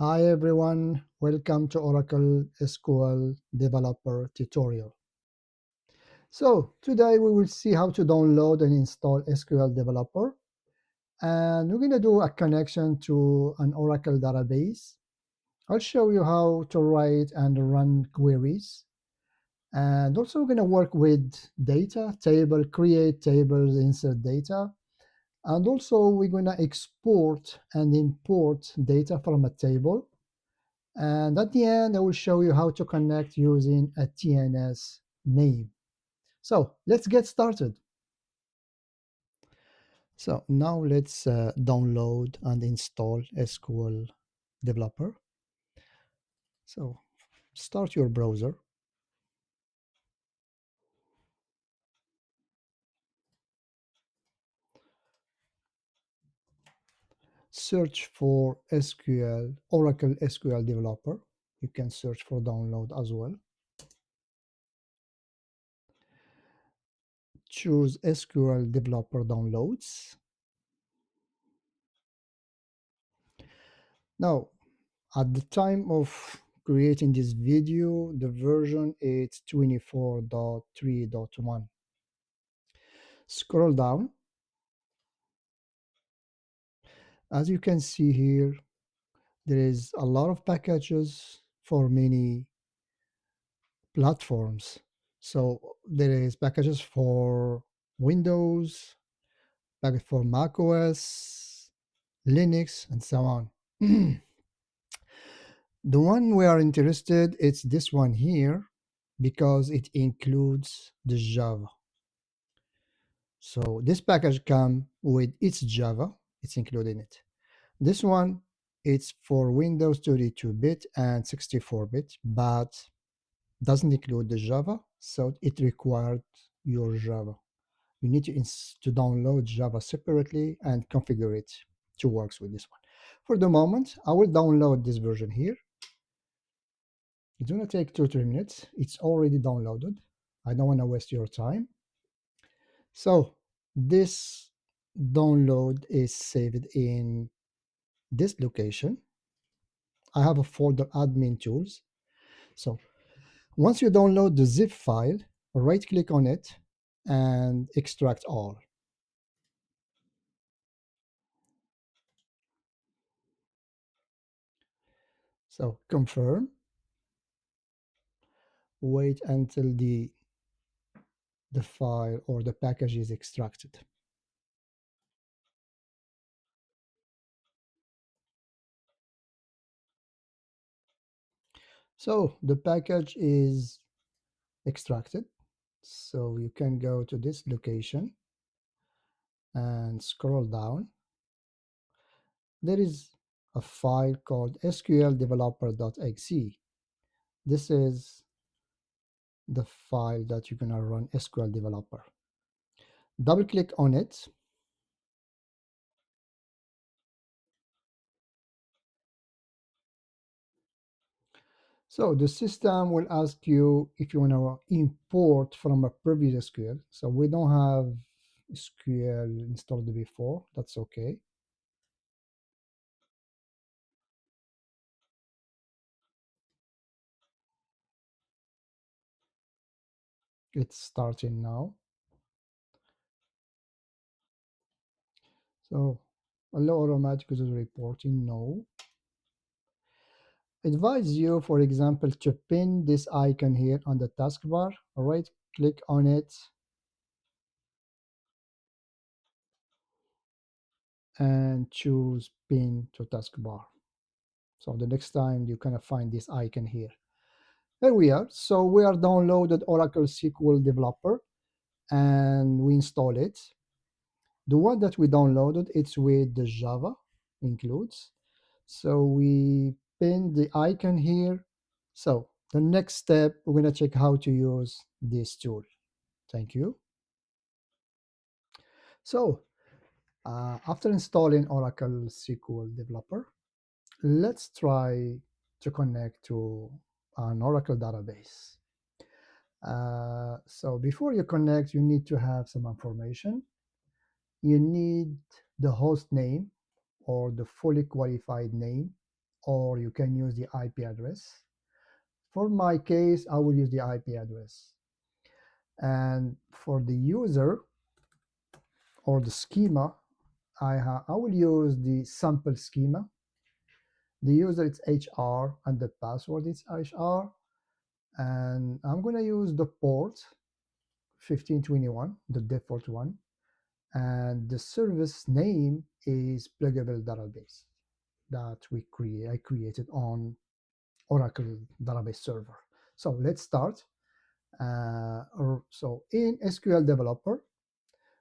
Hi everyone, welcome to Oracle SQL Developer tutorial. So today we will see how to download and install SQL Developer, and we're going to do a connection to an Oracle database. I'll show you how to write and run queries, and also we're going to work with data, table, create tables, insert data, and also we're going to export and import data from a table. And at the end, I will show you how to connect using a TNS name. So let's get started. So now let's download and install SQL Developer. So start your browser. Search for SQL, Oracle SQL Developer. You can search for download as well. Choose SQL Developer Downloads. Now, at the time of creating this video, the version is 24.3.1. Scroll down. As you can see here, there is a lot of packages for many platforms. So there is packages for Windows, package for Mac OS, Linux, and so on. The one we are interested, it's this one here because it includes the Java. So this package comes with its Java, it's included in it. This one, it's for Windows 32-bit and 64-bit, but doesn't include the Java, so it required your Java. You need to download Java separately and configure it to work with this one. For the moment, I will download this version here. It's going to take 2-3 minutes. It's already downloaded. I don't want to waste your time. So this download is saved in this location. I have a folder admin tools. So once you download the zip file, right click on it and extract all. So confirm, wait until the file or the package is extracted. So the package is extracted. So you can go to this location and scroll down. There is a file called sqldeveloper.exe. This is the file that you're going to run SQL Developer. Double click on it. So the system will ask you if you want to import from a previous SQL. So we don't have SQL installed before. That's okay. It's starting now. So allow automatic user reporting, no. Advise you, for example, to pin this icon here on the taskbar. Right click on it and choose pin to taskbar. So the next time you kind of find this icon here. There we are. So we are downloaded Oracle SQL Developer and we install it. The one that we downloaded, it's with the Java includes. So we pin the icon here. So the next step, we're going to check how to use this tool. Thank you. So after installing Oracle SQL Developer, let's try to connect to an Oracle database. So before you connect, you need to have some information. You need the host name or the fully qualified name or you can use the IP address. For my case, I will use the IP address. And for the user or the schema, I will use the sample schema. The user is HR and the password is HR. And I'm going to use the port 1521, the default one. And the service name is pluggable database that I created on Oracle database server. So let's start. So in SQL Developer,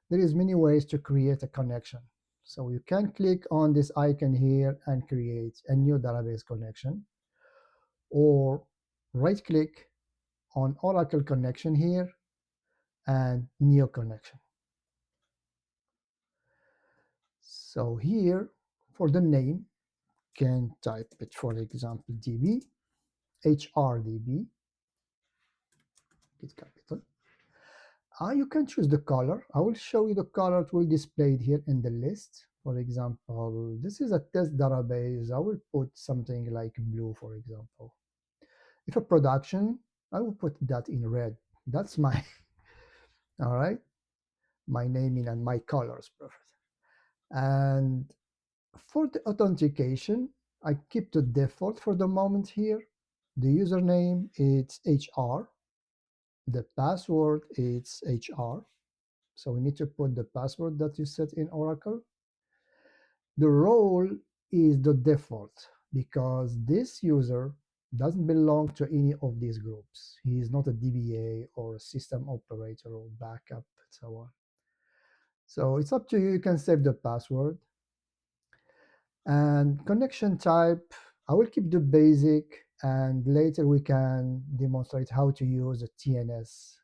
there is many ways to create a connection. So you can click on this icon here and create a new database connection, or right click on Oracle connection here and new connection. So here for the name, can type it, for example, DB, HRDB, it's capital. You can choose the color. I will show you the color. It will display it here in the list. For example, this is a test database. I will put something like blue, for example. If a production, I will put that in red. That's my, all right, my naming and my colors, perfect. And for the authentication, I keep the default for the moment here. The username, it's HR. The password, it's HR. So we need to put the password that you set in Oracle. The role is the default because this user doesn't belong to any of these groups. He is not a DBA or a system operator or backup and so on. So it's up to you. You can save the password. And connection type, I will keep the basic, and later we can demonstrate how to use a TNS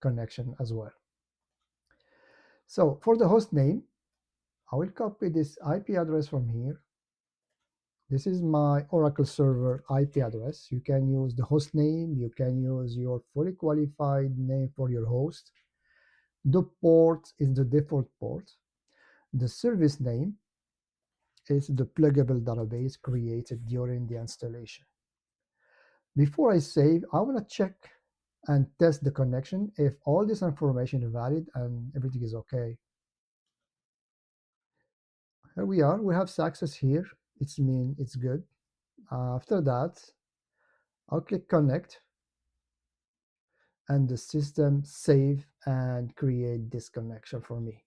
connection as well. So for the host name, I will copy this IP address from here. This is my Oracle server IP address. You can use the host name. You can use your fully qualified name for your host. The port is the default port. The service name is the pluggable database created during the installation. Before I save, I want to check and test the connection if all this information is valid and everything is okay. Here we are. We have success here. It's good. After that, I'll click connect, and the system save and create this connection for me.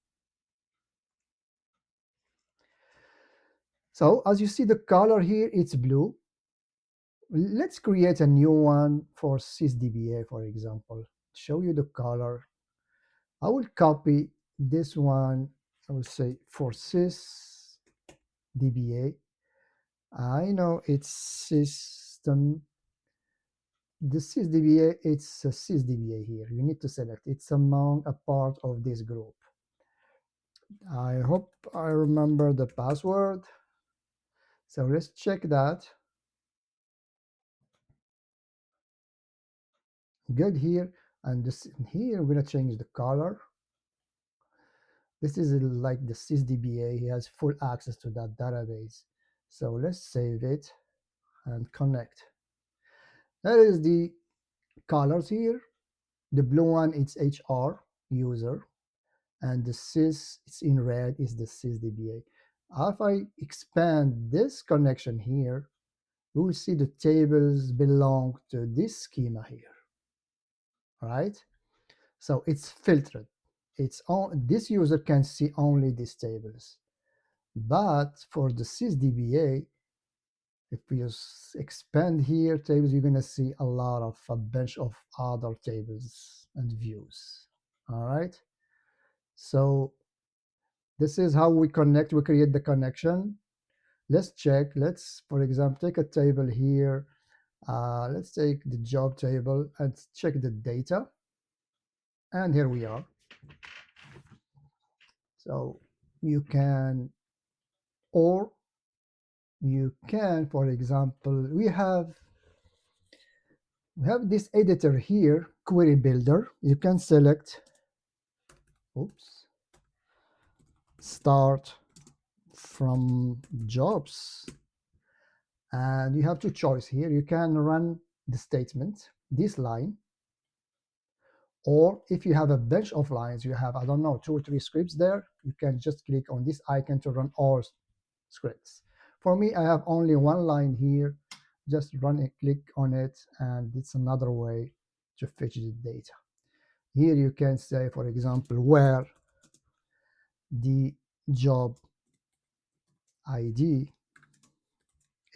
So as you see the color here, it's blue. Let's create a new one for sysdba, for example. Show you the color. I will copy this one. I will say for sysdba. I know it's system. The sysdba, it's a sysdba here. You need to select. It's among a part of this group. I hope I remember the password. So let's check that. Good here. And this here, we're going to change the color. This is like the sysdba. He has full access to that database. So let's save it and connect. That is the colors here. The blue one, it's HR user. And the sys, it's in red, is the sysdba. If I expand this connection here, we will see the tables belong to this schema here, right? So it's filtered. It's on, this user can see only these tables. But for the sysdba, if we expand here tables, you're going to see a bunch of other tables and views. All right. So this is how we connect. We create the connection. Let's check. Let's, for example, take a table here. Let's take the job table and check the data. And here we are. So you can, or you can, for example, we have this editor here, query builder. You can select, oops, start from jobs, And you have two choices here. You can run the statement, this line, or if you have a bunch of lines, you have, I don't know, two or three scripts there, you can just click on this icon to run all scripts. For me, I have only one line here. Just run and click on it, and it's another way to fetch the data. Here you can say, for example, where the job ID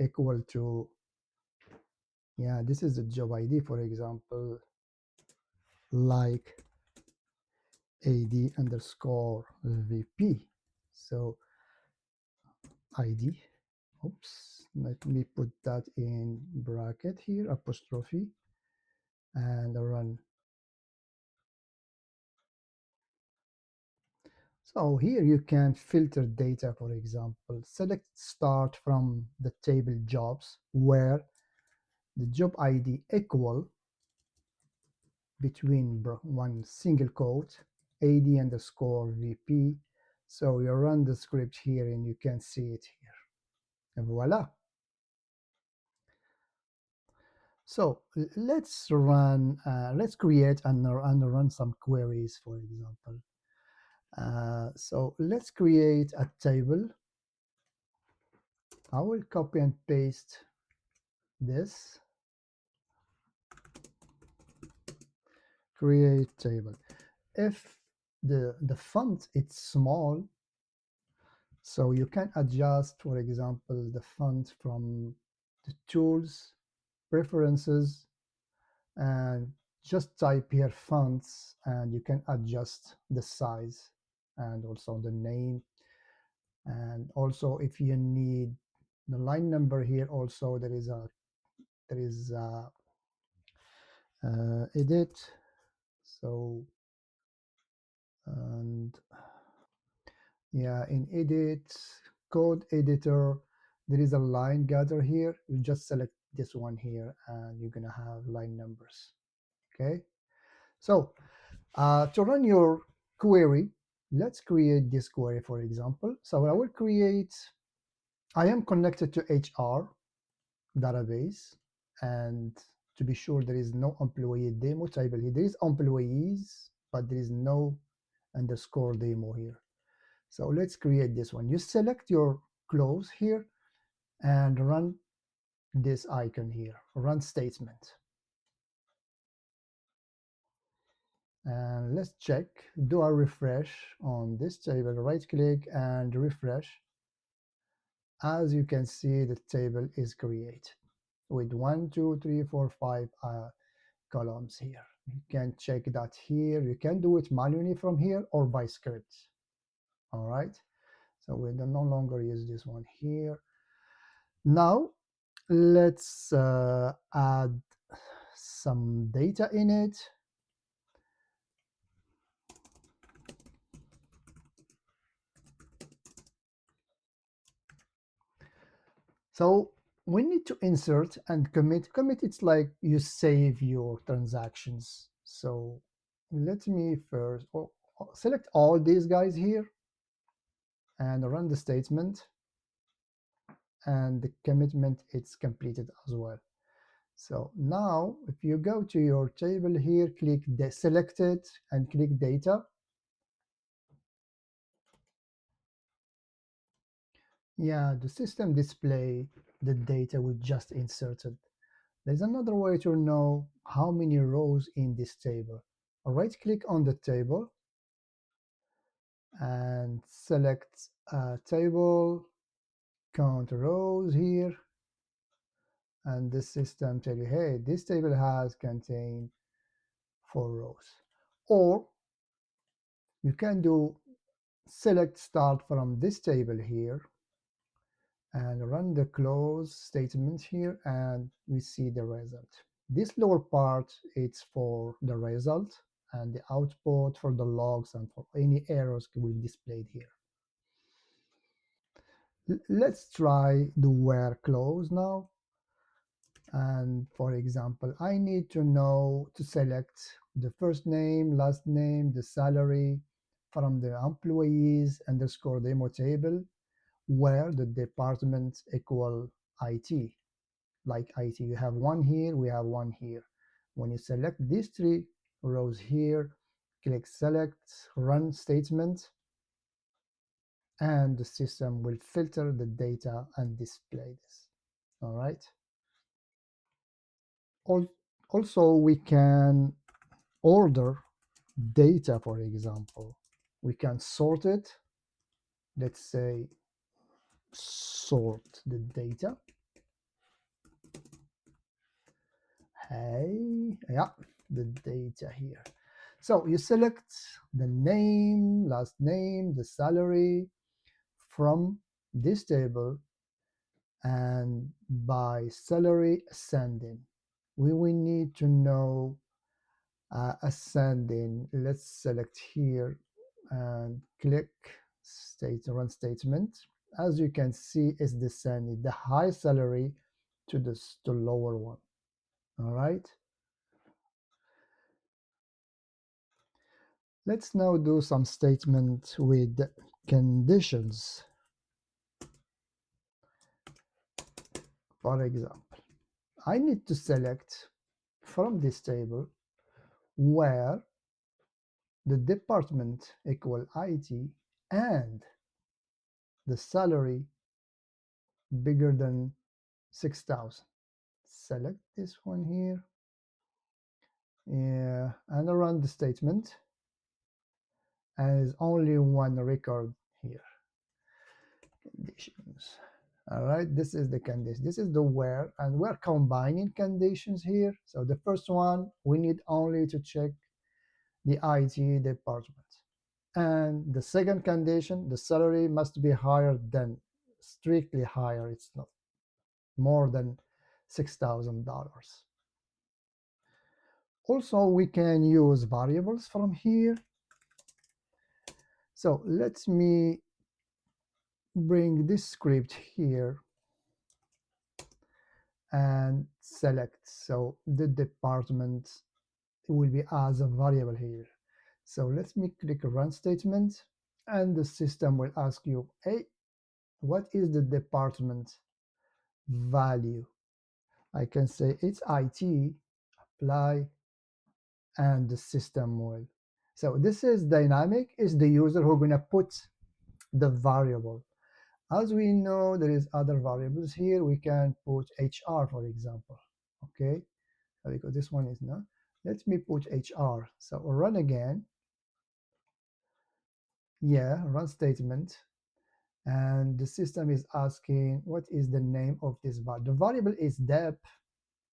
equal to, yeah, this is the job ID, for example, like AD underscore VP. So ID, oops, let me put that in bracket here, apostrophe, and run. So here you can filter data, for example, select start from the table jobs where the job ID equal between one single quote AD underscore VP. So you run the script here and you can see it here. And voila. So let's create and run some queries, for example. So let's create a table. I will copy and paste this, create table. If the font it's small, so you can adjust, for example, the font from the tools, preferences, and just type here fonts, and you can adjust the size and also the name. And also if you need the line number here, also there is edit. So, and yeah, in edit, code editor, there is a line gather here. You just select this one here and you're gonna have line numbers. Okay, so to run your query, let's create this query, for example. So I will create, I am connected to HR database, and to be sure there is no employee demo table here. There is employees, but there is no underscore demo here. So let's create this one. You select your close here and run this icon here, run statement. And let's check, do a refresh on this table, right click and refresh. As you can see, the table is created with 1, 2, 3, 4, 5 columns here. You can check that here. You can do it manually from here or by script. All right. So we no longer use this one here. Now let's add some data in it. So we need to insert and commit. Commit, it's like you save your transactions. So let me first select all these guys here and run the statement, and the commitment it's completed as well. So now if you go to your table here, click the select it and click data. Yeah, the system display the data we just inserted. There's another way to know how many rows in this table. Right click on the table and select table, count rows here, and the system tell you, hey, this table has contained 4 rows. Or you can do select start from this table here and run the close statement here, and we see the result. This lower part it's for the result, and the output for the logs and for any errors will be displayed here. Let's try the where clause now. And for example, I need to know to select the first name, last name, the salary from the employees underscore demo table where the department equal IT. like IT. You have one here, we have one here. When you select these three rows here, click select, run statement, and the system will filter the data and display this. All right. Also, we can order data, for example. We can sort it. Let's say sort the data. Hey, yeah, the data here. So you select the name, last name, the salary from this table, and by salary ascending. We will need to know ascending. Let's select here and click run statement. As you can see, it's descending the high salary to the lower one. All right. Let's now do some statement with conditions. For example, I need to select from this table where the department equal IT and the salary bigger than 6,000. Select this one here. Yeah, and run the statement. And there's only one record here. Conditions. All right, this is the condition. This is the where, and we're combining conditions here. So the first one, we need only to check the IT department. And the second condition, the salary must be higher than, strictly higher. It's not more than $6,000. Also, we can use variables from here. So let me bring this script here and select. So the department will be as a variable here. So let me click run statement, and the system will ask you, hey, what is the department value? I can say it's IT, apply, and the system will. So this is dynamic, is the user who gonna put the variable. As we know, there is other variables here. We can put HR, for example. Okay, because this one is not. Let me put HR. So run again. Yeah, run statement. And the system is asking what is the name of this variable. The variable is dep,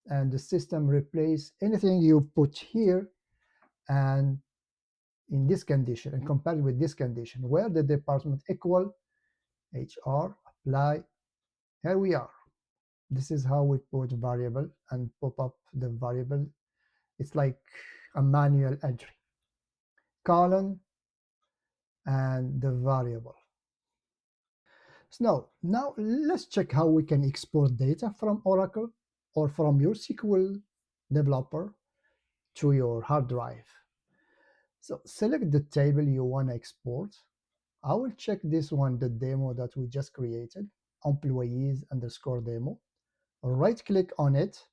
and the system replace anything you put here and in this condition and compare it with this condition where the department equal HR, apply. Here we are. This is how we put variable and pop up the variable. It's like a manual entry. Colon and the variable. So now let's check how we can export data from Oracle or from your SQL developer to your hard drive. So select the table you want to export. I will check this one, the demo that we just created, employees underscore demo. Right click on it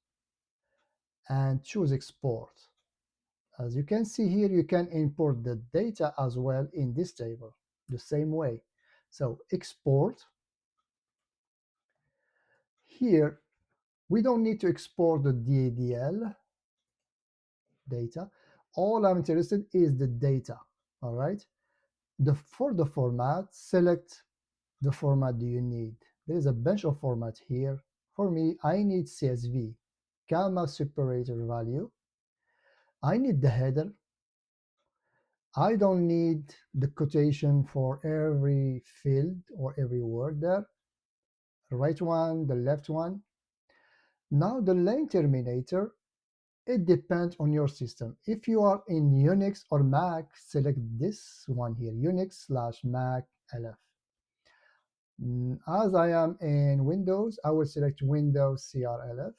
and choose export. As you can see here, you can import the data as well in this table the same way. So export. Here, we don't need to export the DADL data. All I'm interested is the data. All right. For the format, select the format do you need. There's a bunch of format here. For me, I need CSV, comma separator value. I need the header. I don't need the quotation for every field or every word there. The right one, the left one. Now the line terminator, it depends on your system. If you are in Unix or Mac, select this one here, Unix/Mac LF. As I am in Windows, I will select Windows CRLF.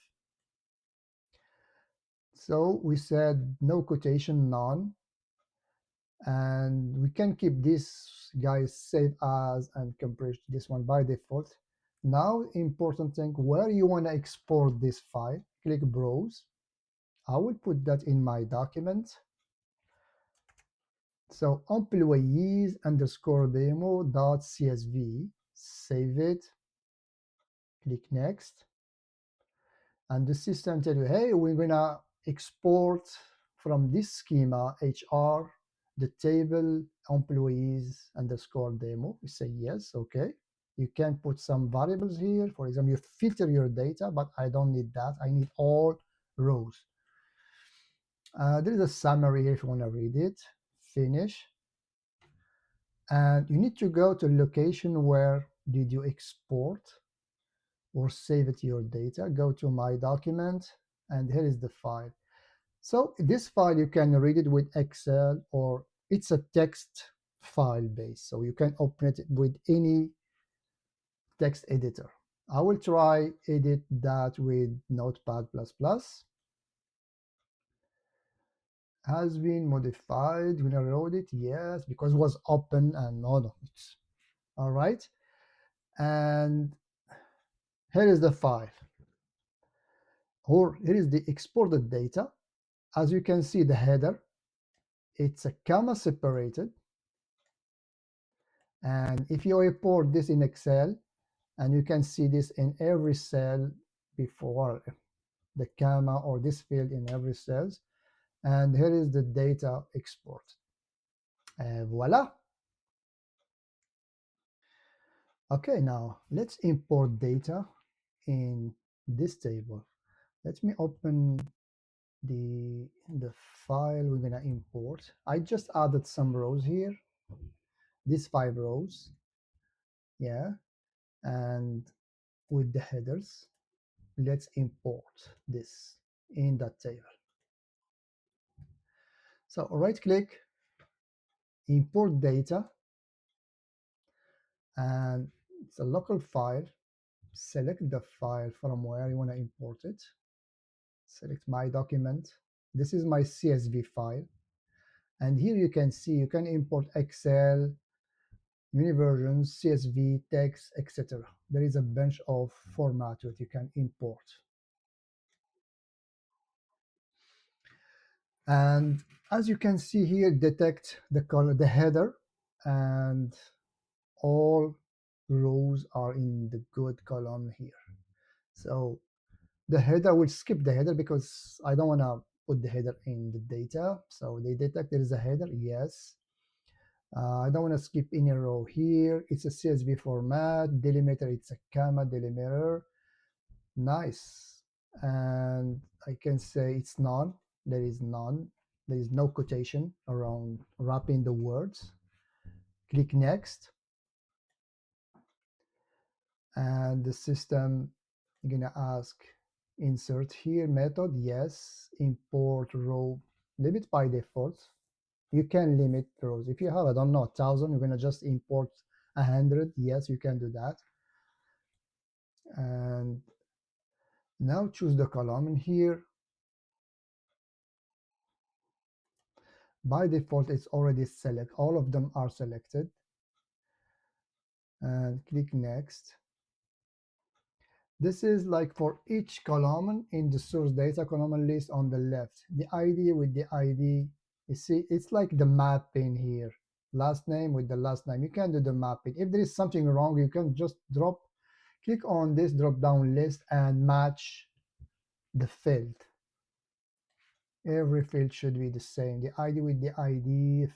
So we said no quotation, none. And we can keep this guys save as and compress this one by default. Now, important thing, where you want to export this file, click Browse. I will put that in my document. So employees underscore demo.csv, save it, click Next. And the system tell you, hey, we're gonna export from this schema HR the table employees underscore demo. You say yes, okay. You can put some variables here. For example, you filter your data, but I don't need that. I need all rows. There is a summary here if you want to read it. Finish. And you need to go to location where did you export or save it your data. Go to my document, and here is the file. So this file, you can read it with Excel, or it's a text file base. So you can open it with any text editor. I will try edit that with Notepad++. Has been modified. When I wrote it, yes, because it was open and no, it's all right. And here is the file, or here is the exported data. As you can see, the header, it's a comma separated. And if you import this in Excel, and you can see this in every cell before the comma or this field in every cells. And here is the data export. Voila. Okay, now let's import data in this table. Let me open the file we're gonna import. I just added some rows here, these 5 rows, yeah, and with the headers, let's import this in that table. So right click, import data, and it's a local file. Select the file from where you want to import it. Select my document. This is my CSV file. And here you can see you can import Excel, Universions, CSV, text, etc. There is a bunch of formats that you can import. And as you can see here, detect the color, the header, and all rows are in the good column here. So the header will skip the header because I don't want to put the header in the data. So they detect there is a header, yes. I don't want to skip any row here. It's a CSV format. Delimiter, it's a comma delimiter. Nice. And I can say it's none. There is none. There is no quotation around wrapping the words. Click Next. And the system is going to ask, insert here method, yes. Import row, limit by default. You can limit rows. If you have, I don't know, 1,000, you're going to just import 100. Yes, you can do that. And now choose the column in here. By default, it's already select. All of them are selected. And click Next. This is like for each column in the source data column list on the left. The ID with the ID, you see, it's like the mapping here. Last name with the last name. You can do the mapping. If there is something wrong, you can just click on this drop down list and match the field. Every field should be the same. The ID with the ID,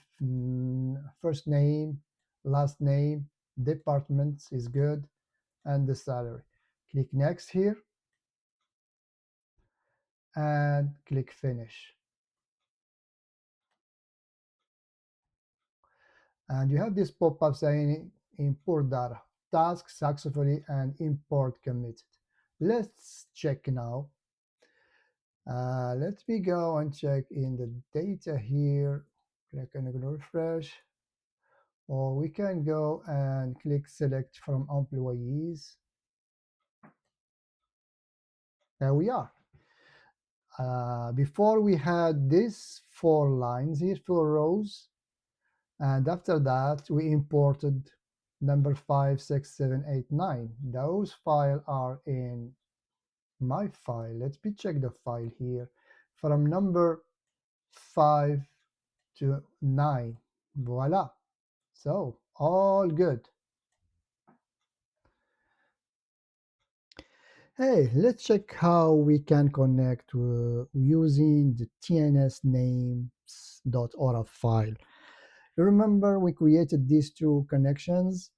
first name, last name, department is good, and the salary. Click Next here and click Finish. And you have this pop-up saying import data, task successfully and import committed. Let's check now. Let me go and check in the data here. Click on refresh. Or we can go and click select from employees. There we are. Before we had these 4 lines here, 4 rows, and after that we imported number 5, 6, 7, 8, 9. Those files are in my file. Let me check the file here. From number 5 to 9. Voila. So all good. Hey, let's check how we can connect using the TNS names.aura file. Remember we created these two connections.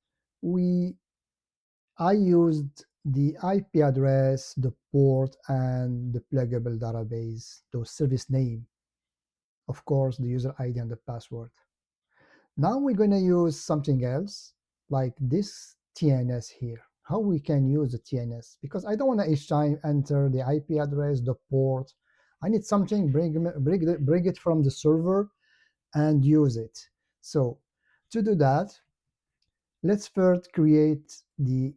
I used the IP address, the port, and the pluggable database, the service name, of course, the user ID and the password. Now we're going to use something else like this TNS here. How we can use the TNS? Because I don't want to each time enter the IP address, the port. I need something, bring it from the server and use it. So to do that, let's first create the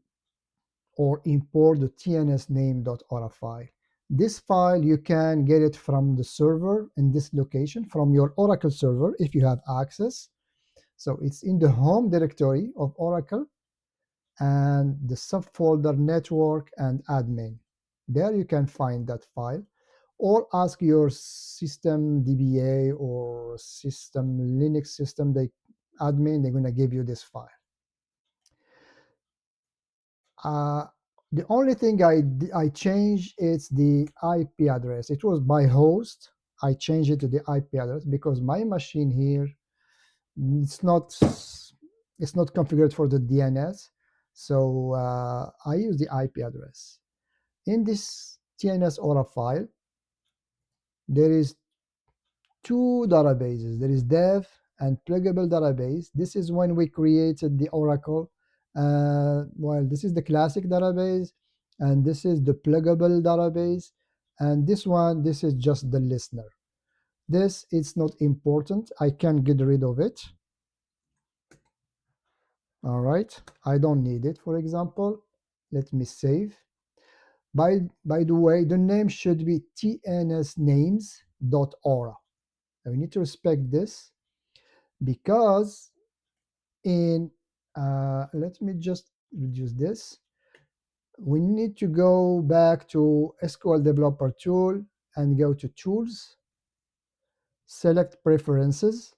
or import the TNS name.aura file. This file, you can get it from the server in this location, from your Oracle server if you have access. So it's in the home directory of Oracle and the subfolder network and admin. There you can find that file, or ask your system DBA or system Linux system admin, they're going to give you this file. Uh, the only thing I changed is the IP address. It was by host. I changed it to the IP address because my machine here, it's not configured for the DNS. So I use the IP address. In this TNS Aura file, there is two databases. There is dev and pluggable database. This is when we created the Oracle. Well, this is the classic database, and this is the pluggable database. And this is just the listener. This is not important. I can get rid of it. All right, I don't need it, for example. Let me save. By the way, the name should be tnsnames.aura. We need to respect this because let me just reduce this. We need to go back to SQL Developer tool and go to Tools, select Preferences.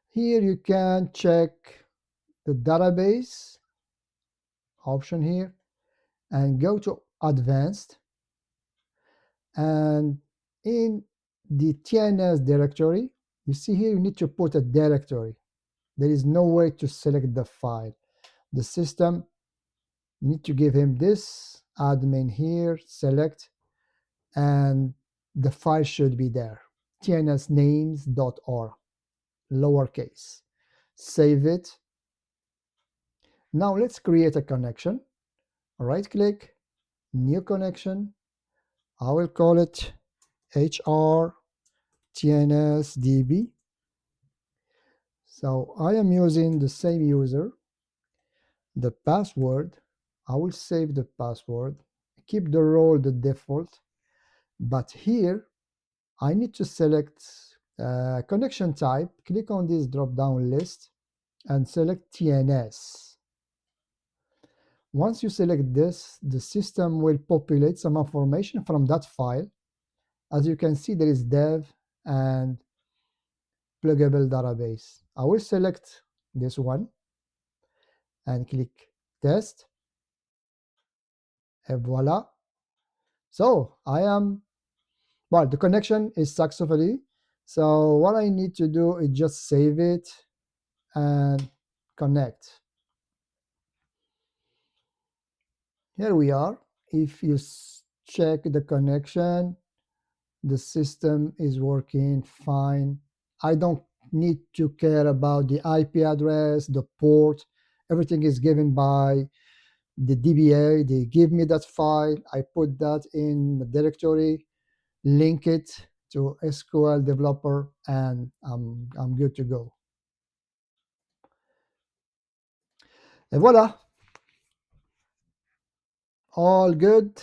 Here you can check the database option here and go to Advanced. And in the TNS directory, you see here you need to put a directory. There is no way to select the file. The system, you need to give him this admin here, select, and the file should be there. tnsnames.or, lowercase. Save it. Now let's create a connection. Right click, new connection. I will call it HR TNSDB. So I am using the same user. The password, I will save the password, keep the role the default, but here I need to select connection type. Click on this drop down list and select TNS. Once you select this, the system will populate some information from that file. As you can see, there is dev and pluggable database. I will select this one and click test, and voila. So well, the connection is successfully. So what I need to do is just save it and connect. Here we are. If you check the connection, the system is working fine. I don't need to care about the IP address, the port. Everything is given by the DBA. They give me that file. I put that in the directory, link it to SQL Developer, and I'm good to go. And voila, all good.